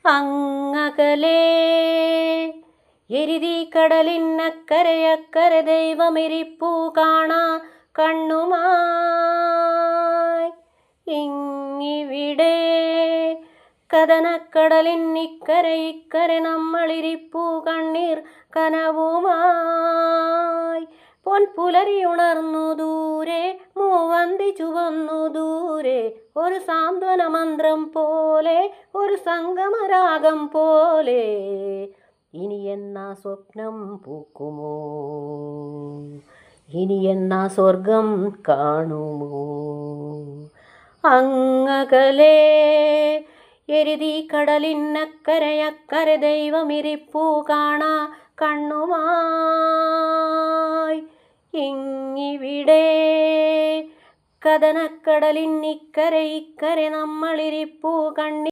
അങ്ങകലേ എരിതി കടലിനക്കരയക്കരെ ദൈവമിരിപ്പു കാണാ കണ്ണുമായി. ഇങ്ങിവിടെ കഥനക്കടലിനിക്കരെ ഇക്കരെ നമ്മളിരിപ്പു കണ്ണീർ കനവുമായി. പൊൻപുലരിയുണർന്നു ദൂരെ, മൂവന്തി ചുവന്നു ദൂരെ, ഒരു സാന്ത്വന മന്ത്രം പോലെ, ഒരു സംഗമരാഗം പോലെ. ഇനി എന്നാ സ്വപ്നം പൂക്കുമോ, ഇനി എന്നാ സ്വർഗം കാണുമോ. അങ്ങകലേ എരിതി കടലിനക്കരയക്കരെ ദൈവമിരിപ്പു കാണാ കണ്ണുമായി. ഇങ്ങിവിടെ കഥനക്കടലിനിക്കരെ ഇക്കരെ നമ്മളിരിപ്പു കണ്ണി